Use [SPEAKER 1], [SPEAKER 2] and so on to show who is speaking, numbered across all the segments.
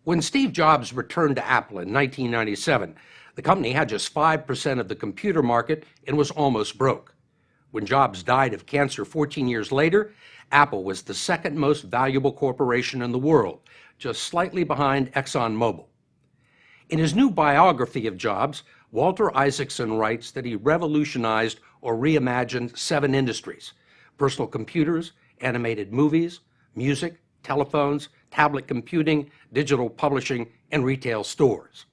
[SPEAKER 1] When Steve Jobs returned to Apple in 1997, the company had just 5% of the computer market and was almost broke. When Jobs died of cancer 14 years later, Apple was the second most valuable corporation in the world, just slightly behind ExxonMobil. In his new biography of Jobs, Walter Isaacson writes that he revolutionized or reimagined 7 industries: personal computers, animated movies, music, telephones, tablet computing, digital publishing, and retail stores.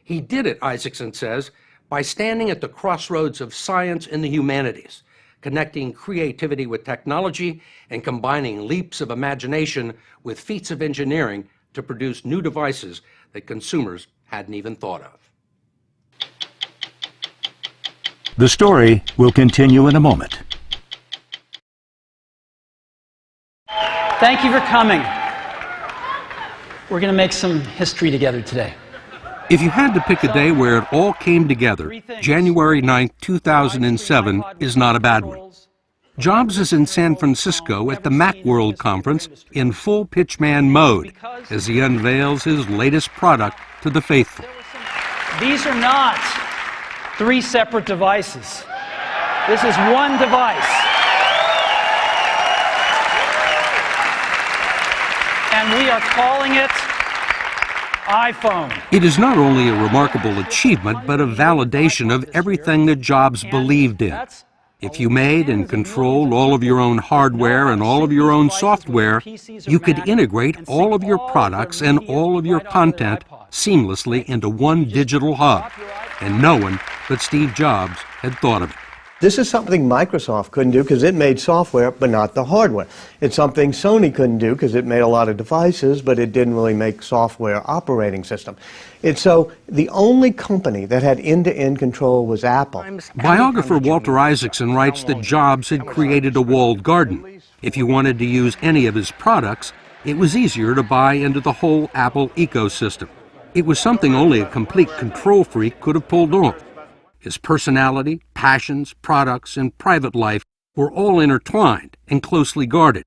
[SPEAKER 1] He did it, Isaacson says, by standing at the crossroads of science and the humanities, connecting creativity with technology and combining leaps of imagination with feats of engineering to produce new devices that consumers hadn't even thought of.
[SPEAKER 2] The story will continue in a moment.
[SPEAKER 3] Thank you for coming. We're going to make some history together today.
[SPEAKER 1] If you had to pick a day where it all came together, January 9, 2007 is not a bad one. Jobs is in San Francisco at the Macworld conference in full pitchman mode as he unveils his latest product to the faithful.
[SPEAKER 3] These are not 3 separate devices. This is one device. And we are calling it iPhone.
[SPEAKER 1] It is not only a remarkable achievement, but a validation of everything that Jobs believed in. If you made and controlled all of your own hardware and all of your own software, you could integrate all of your products and all of your content seamlessly into one digital hub. And no one but Steve Jobs had thought of it.
[SPEAKER 4] This is something Microsoft couldn't do because it made software, but not the hardware. It's something Sony couldn't do because it made a lot of devices, but it didn't really make software operating system. So the only company that had end-to-end control was Apple.
[SPEAKER 1] Biographer Walter Isaacson writes that Jobs had created a walled garden. If you wanted to use any of his products, it was easier to buy into the whole Apple ecosystem. It was something only a complete control freak could have pulled off. His personality, passions, products, and private life were all intertwined and closely guarded.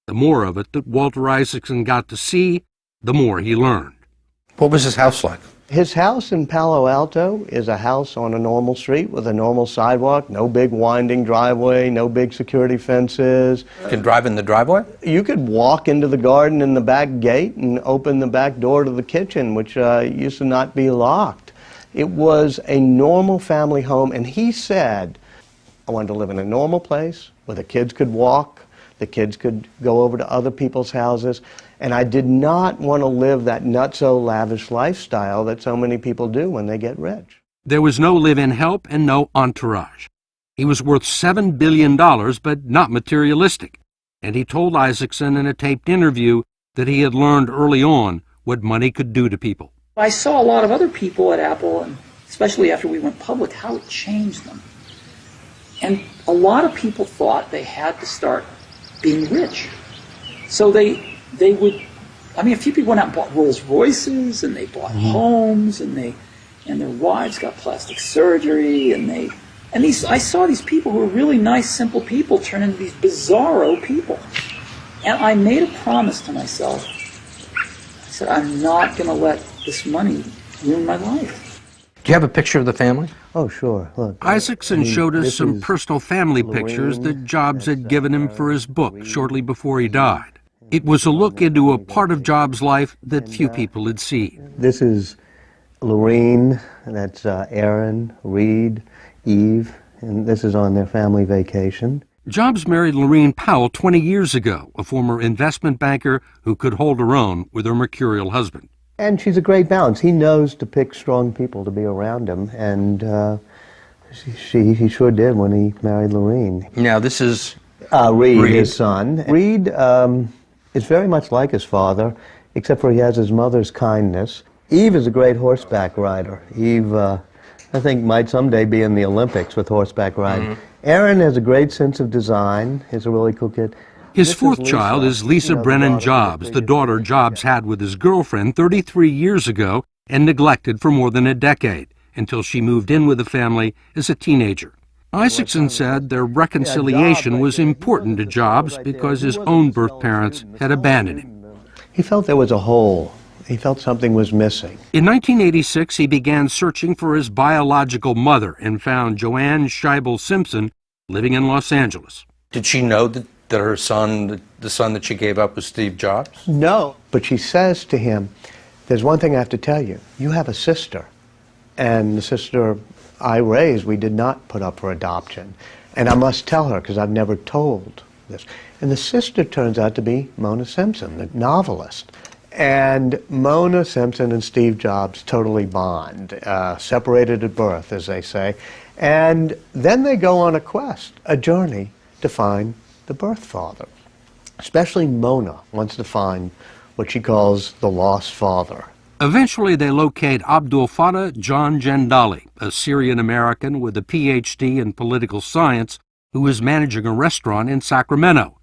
[SPEAKER 1] The more of it that Walter Isaacson got to see, the more he learned.
[SPEAKER 5] What was his house like?
[SPEAKER 4] His house in Palo Alto is a house on a normal street with a normal sidewalk, no big winding driveway, no big security fences.
[SPEAKER 5] You can drive in the driveway?
[SPEAKER 4] You could walk into the garden in the back gate and open the back door to the kitchen, which used to not be locked. It was a normal family home, and he said, I wanted to live in a normal place where the kids could walk, the kids could go over to other people's houses, and I did not want to live that not-so-lavish lifestyle that so many people do when they get rich.
[SPEAKER 1] There was no live-in help and no entourage. He was worth $7 billion, but not materialistic, and he told Isaacson in a taped interview that he had learned early on what money could do to people.
[SPEAKER 6] I saw a lot of other people at Apple, and especially after we went public, how it changed them. And a lot of people thought they had to start being rich. So they would, I mean, a few people went out and bought Rolls Royces, and they bought homes, and their wives got plastic surgery, I saw these people who were really nice, simple people turn into these bizarro people. And I made a promise to myself. I said, I'm not going to let this money ruin my life.
[SPEAKER 5] Do you have a picture of the family?
[SPEAKER 4] Oh, sure. Look,
[SPEAKER 1] Isaacson showed us some personal family pictures that Jobs had given him for his book shortly before he died. It was a look into a part of Jobs' life that few people had seen.
[SPEAKER 4] This is Lorene, that's Aaron, Reed, Eve, and this is on their family vacation.
[SPEAKER 1] Jobs married Lorene Powell 20 years ago, a former investment banker who could hold her own with her mercurial husband.
[SPEAKER 4] And she's a great balance. He knows to pick strong people to be around him, and he sure did when he married Lorene.
[SPEAKER 5] Now, this is
[SPEAKER 4] Reed, his son. Reed is very much like his father, except for he has his mother's kindness. Eve is a great horseback rider. Eve, I think, might someday be in the Olympics with horseback riding. Aaron has a great sense of design. He's a really cool kid.
[SPEAKER 1] His fourth child is Lisa Brennan Jobs, the daughter Jobs had with his girlfriend 33 years ago and neglected for more than a decade, until she moved in with the family as a teenager. Isaacson said their reconciliation was important to Jobs because his own birth parents had abandoned him.
[SPEAKER 4] He felt there was a hole He felt something was missing.
[SPEAKER 1] In 1986, he began searching for his biological mother and found Joanne Scheibel Simpson living in Los Angeles.
[SPEAKER 5] Did she know that her son, the son that she gave up, was Steve Jobs?
[SPEAKER 4] No, but she says to him, there's one thing I have to tell you. You have a sister. And the sister I raised, we did not put up for adoption. And I must tell her, because I've never told this. And the sister turns out to be Mona Simpson, the novelist. And Mona Simpson and Steve Jobs totally bond, separated at birth, as they say. And then they go on a quest, a journey, to find the birth father. Especially Mona wants to find what she calls the lost father.
[SPEAKER 1] Eventually, they locate Abdul Fattah John Jandali, a Syrian-American with a Ph.D. in political science who is managing a restaurant in Sacramento.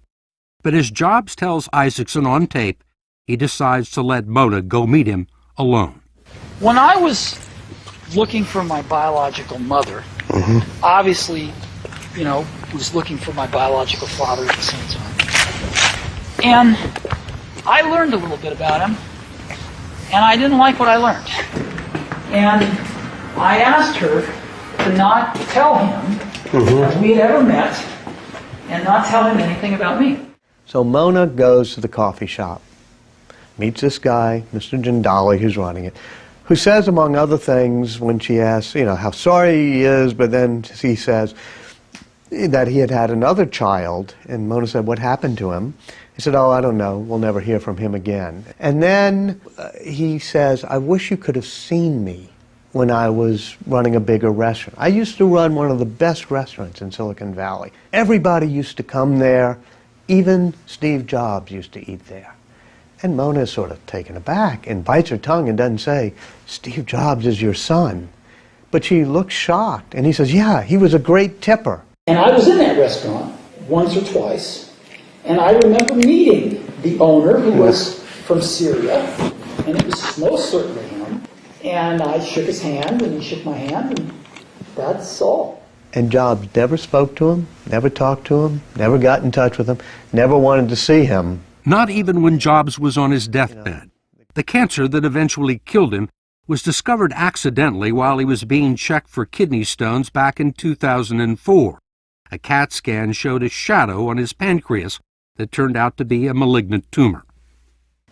[SPEAKER 1] But as Jobs tells Isaacson on tape, he decides to let Mona go meet him alone.
[SPEAKER 6] When I was looking for my biological mother, obviously, was looking for my biological father at the same time. And I learned a little bit about him, and I didn't like what I learned. And I asked her to not tell him that we had ever met, and not tell him anything about me.
[SPEAKER 4] So Mona goes to the coffee shop, meets this guy, Mr. Jandali, who's running it, who says, among other things, when she asks, how sorry he is, but then he says that he had had another child, and Mona said, what happened to him? He said, oh, I don't know, we'll never hear from him again. And then he says, I wish you could have seen me when I was running a bigger restaurant. I used to run one of the best restaurants in Silicon Valley. Everybody used to come there. Even Steve Jobs used to eat there. And Mona is sort of taken aback and bites her tongue and doesn't say, Steve Jobs is your son. But she looks shocked, and he says, yeah, he was a great tipper.
[SPEAKER 6] And I was in that restaurant once or twice, and I remember meeting the owner, who was from Syria, and it was most certainly him. And I shook his hand, and he shook my hand, and that's all.
[SPEAKER 4] And Jobs never spoke to him, never talked to him, never got in touch with him, never wanted to see him.
[SPEAKER 1] Not even when Jobs was on his deathbed. The cancer that eventually killed him was discovered accidentally while he was being checked for kidney stones back in 2004. A CAT scan showed a shadow on his pancreas that turned out to be a malignant tumor.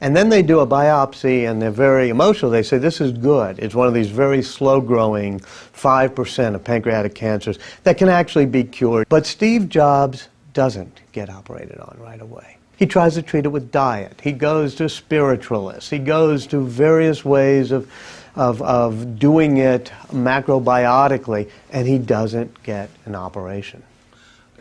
[SPEAKER 4] And then they do a biopsy, and they're very emotional. They say, this is good. It's one of these very slow-growing 5% of pancreatic cancers that can actually be cured. But Steve Jobs doesn't get operated on right away. He tries to treat it with diet. He goes to spiritualists. He goes to various ways of doing it macrobiotically, and he doesn't get an operation.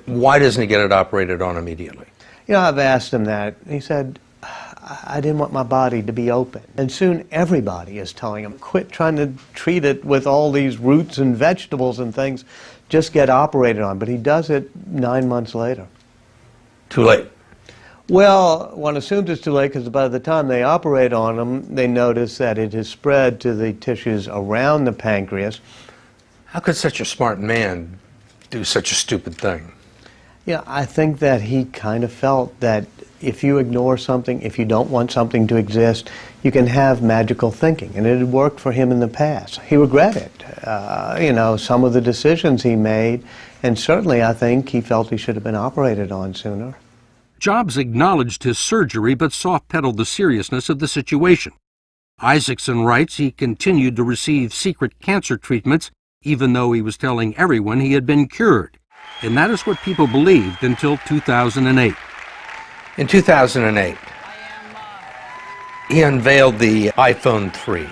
[SPEAKER 5] Why doesn't he get it operated on immediately?
[SPEAKER 4] I've asked him that. He said, I didn't want my body to be open. And soon everybody is telling him, quit trying to treat it with all these roots and vegetables and things. Just get operated on. But he does it 9 months later.
[SPEAKER 5] Too late.
[SPEAKER 4] Well, one assumes it's too late because by the time they operate on him, they notice that it has spread to the tissues around the pancreas.
[SPEAKER 5] How could such a smart man do such a stupid thing?
[SPEAKER 4] I think that he kind of felt that if you ignore something, if you don't want something to exist, you can have magical thinking. And it had worked for him in the past. He regretted, some of the decisions he made. And certainly, I think he felt he should have been operated on sooner.
[SPEAKER 1] Jobs acknowledged his surgery but soft-pedaled the seriousness of the situation. Isaacson writes he continued to receive secret cancer treatments even though he was telling everyone he had been cured. And that is what people believed until 2008.
[SPEAKER 5] In 2008, he unveiled the iPhone 3,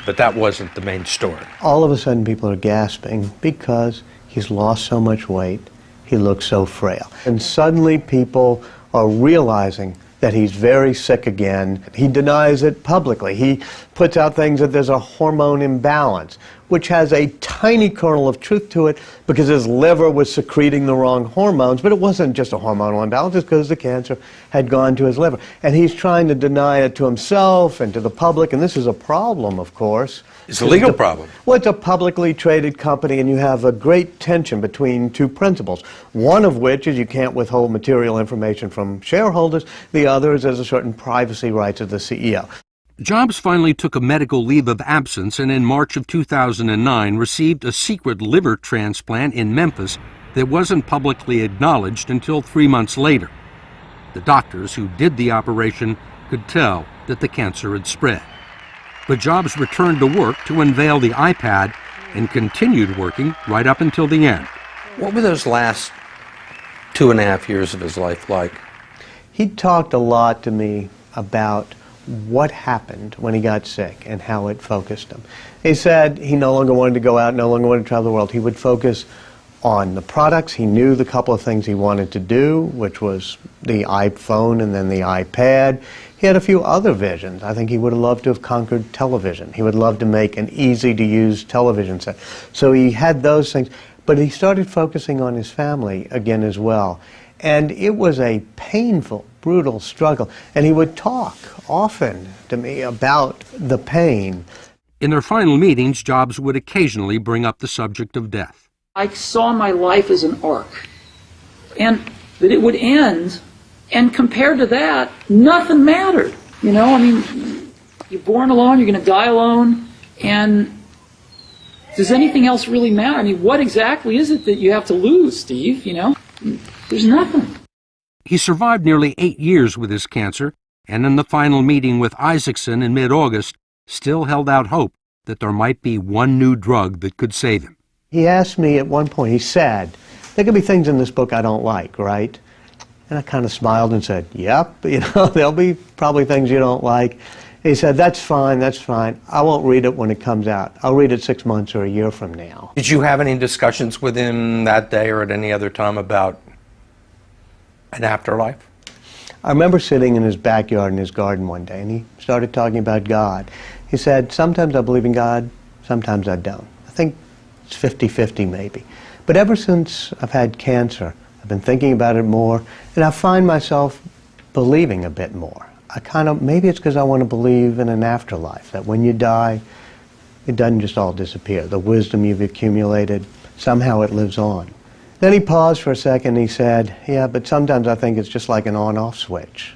[SPEAKER 5] but that wasn't the main story.
[SPEAKER 4] All of a sudden, people are gasping because he's lost so much weight, he looks so frail. And suddenly, people are realizing that he's very sick again. He denies it publicly. He puts out things that there's a hormone imbalance, which has a tiny kernel of truth to it because his liver was secreting the wrong hormones, but it wasn't just a hormonal imbalance, it's because the cancer had gone to his liver. And he's trying to deny it to himself and to the public, and this is a problem, of course.
[SPEAKER 5] It's a legal problem.
[SPEAKER 4] Well, it's a publicly traded company, and you have a great tension between two principles. One of which is you can't withhold material information from shareholders. The other is there's a certain privacy rights of the CEO.
[SPEAKER 1] Jobs finally took a medical leave of absence and in March of 2009 received a secret liver transplant in Memphis that wasn't publicly acknowledged until 3 months later. The doctors who did the operation could tell that the cancer had spread. But Jobs returned to work to unveil the iPad and continued working right up until the end.
[SPEAKER 5] What were those last 2.5 years of his life like?
[SPEAKER 4] He talked a lot to me about what happened when he got sick and how it focused him. He said he no longer wanted to go out, no longer wanted to travel the world. He would focus on the products. He knew the couple of things he wanted to do, which was the iPhone and then the iPad. He had a few other visions. I think he would have loved to have conquered television. He would love to make an easy-to-use television set. So he had those things. But he started focusing on his family again as well. And it was a painful, brutal struggle. And he would talk often to me about the pain.
[SPEAKER 1] In their final meetings, Jobs would occasionally bring up the subject of death.
[SPEAKER 6] I saw my life as an arc, and that it would end, and compared to that, nothing mattered. You know, I mean, you're born alone, you're going to die alone, and does anything else really matter? I mean, what exactly is it that you have to lose, Steve, you know? There's nothing.
[SPEAKER 1] He survived nearly 8 years with his cancer, and in the final meeting with Isaacson in mid-August, still held out hope that there might be one new drug that could save him.
[SPEAKER 4] He asked me at one point, he said, there could be things in this book I don't like, right? And I kind of smiled and said, yep, you know, there'll be probably things you don't like. He said, that's fine, that's fine. I won't read it when it comes out. I'll read it 6 months or a year from now.
[SPEAKER 5] Did you have any discussions with him that day or at any other time about an afterlife?
[SPEAKER 4] I remember sitting in his backyard in his garden one day, and he started talking about God. He said, sometimes I believe in God, sometimes I don't. I think it's 50-50 maybe. But ever since I've had cancer, I've been thinking about it more, and I find myself believing a bit more. Maybe it's because I want to believe in an afterlife, that when you die, it doesn't just all disappear. The wisdom you've accumulated, somehow it lives on. Then he paused for a second and he said, yeah, but sometimes I think it's just like an on-off switch.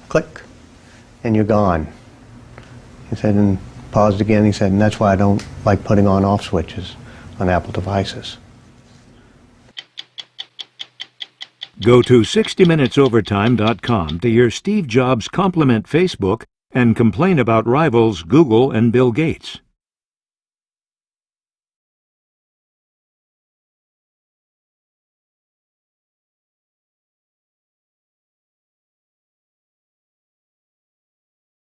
[SPEAKER 4] Click, and you're gone. He said, and paused again, he said, and that's why I don't like putting on-off switches on Apple devices.
[SPEAKER 2] Go to 60minutesovertime.com to hear Steve Jobs compliment Facebook and complain about rivals Google and Bill Gates.